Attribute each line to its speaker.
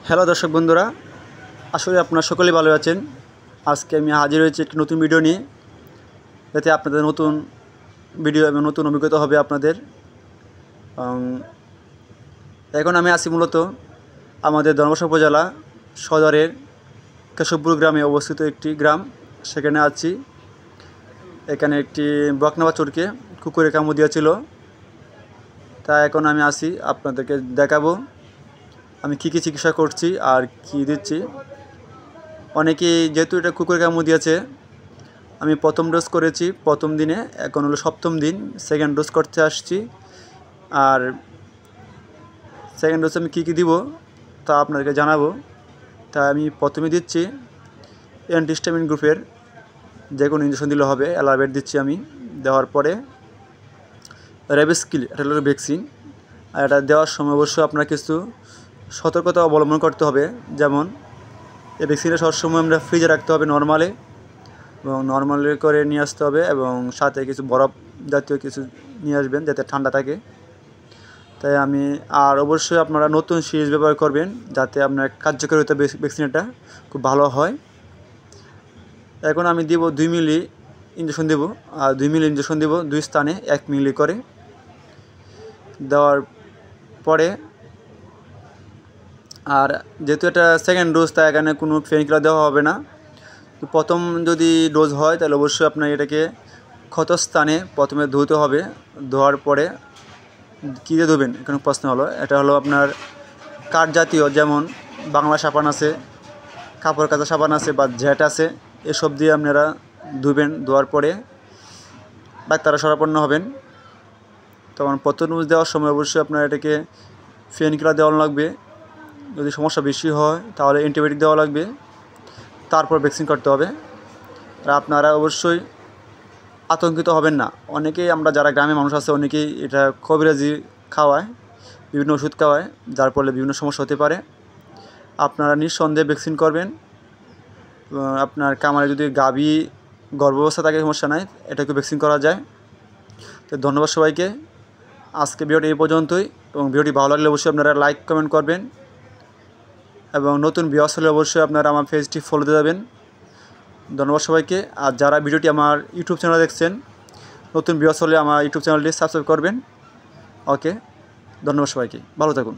Speaker 1: Hello দর্শক বন্ধুরা, আসলে আপনারা সকলেই ভালো আছেন। আজকে আমি হাজির হয়েছি একটি নতুন ভিডিও নিয়ে, যাতে আপনাদের নতুন ভিডিও এবং নতুন অভিজ্ঞতা হবে আপনাদের। এখন আমি আছি মূলত আমাদের ধর্মশালা উপজেলা সদরের কেশবপুর গ্রামে অবস্থিত একটি গ্রাম, সেখানে আছি। এখানে একটি বকনা বাছুরকে কুকুরে কামড় দিয়েছিল, তা এখন আমি আসি আপনাদেরকে দেখাবো আমি কী চিকিৎসা করছি আর কি দিচ্ছি। অনেকেই যেহেতু এটা কুকুরে কামড় দিয়েছে, আমি প্রথম ডোজ করেছি প্রথম দিনে, এখন হলো সপ্তম দিন, সেকেন্ড ডোজ করতে আসছি। আর সেকেন্ড ডোজ আমি কী দিব তা আপনাদেরকে জানাবো। তা আমি প্রথমে দিচ্ছি অ্যান্টিহিস্টামিন গ্রুপের যে কোনো ইঞ্জেকশন দিলে হবে, অ্যালাবেট দিচ্ছি আমি। দেওয়ার পরে রেবিস কিল, এটা হলো ভ্যাকসিন। আর এটা দেওয়ার সময় অবশ্যই আপনার কিছু সতর্কতা অবলম্বন করতে হবে। যেমন এই ভ্যাকসিনটা সবসময় আমরা ফ্রিজে রাখতে হবে নর্মালে, এবং নর্মালি করে নিয়ে আসতে হবে, এবং সাথে কিছু বরফ জাতীয় কিছু নিয়ে আসবেন যাতে ঠান্ডা থাকে। তাই আমি আর অবশ্যই আপনারা নতুন সিরিজ ব্যবহার করবেন যাতে আপনার কার্যকারিতা ভ্যাকসিনটা খুব ভালো হয়। এখন আমি দিব 2 মিলি ইঞ্জেকশন দেব, আর 2 মিলি ইঞ্জেকশন দেব 2 স্থানে 1 মিলি করে। দেওয়ার পরে আর যেহেতু এটা সেকেন্ড ডোজ, তাই এখানে কোনো পেইনকিলার দেওয়া হবে না। তো প্রথম যদি ডোজ হয় তাহলে অবশ্যই আপনার এটাকে ক্ষতস্থানে প্রথমে ধুতে হবে। ধোয়ার পরে কী দিয়ে ধুবেন এখানে প্রশ্ন হলো, এটা হলো আপনার কাঠ জাতীয়, যেমন বাংলা সাবান আছে, কাপড় কাচা সাবান আছে বা জ্যাট আছে, এসব দিয়ে আপনারা ধুবেন। ধোয়ার পরে ডাক্তাররা শরণাপন্ন হবেন। তখন প্রথম ডোজ দেওয়ার সময় অবশ্যই আপনার এটাকে পেইনকিলার দেওয়া লাগবে। যদি সমস্যা বেশি হয় তাহলে অ্যান্টিবায়োটিক দেওয়া লাগবে, তারপর ভ্যাকসিন করতে হবে। আর আপনারা অবশ্যই আতঙ্কিত হবেন না। অনেকেই আমরা যারা গ্রামের মানুষ আছে, অনেকেই এটা কবিরাজি খাওয়ায়, বিভিন্ন ওষুধ খাওয়ায়, যার ফলে বিভিন্ন সমস্যা হতে পারে। আপনারা নিঃসন্দেহে ভ্যাকসিন করবেন। আপনার খামারে যদি গাভী গর্ভাবস্থা থাকে সমস্যা নাই, এটাকে ভ্যাকসিন করা যায়। তো ধন্যবাদ সবাইকে। আজকে ভিডিওটি এই পর্যন্তই, এবং ভিডিওটি ভালো লাগলে অবশ্যই আপনারা লাইক কমেন্ট করবেন, এবং নতুন ভিউয়ার্স হলে অবশ্যই আপনারা আমার পেজটি ফলো দিয়ে যাবেন। ধন্যবাদ সবাইকে। আর যারা ভিডিওটি আমার ইউটিউব চ্যানেলে দেখছেন, নতুন ভিউয়ার্স হলে আমার ইউটিউব চ্যানেলটি সাবস্ক্রাইব করবেন। ওকে, ধন্যবাদ সবাইকে, ভালো থাকুন।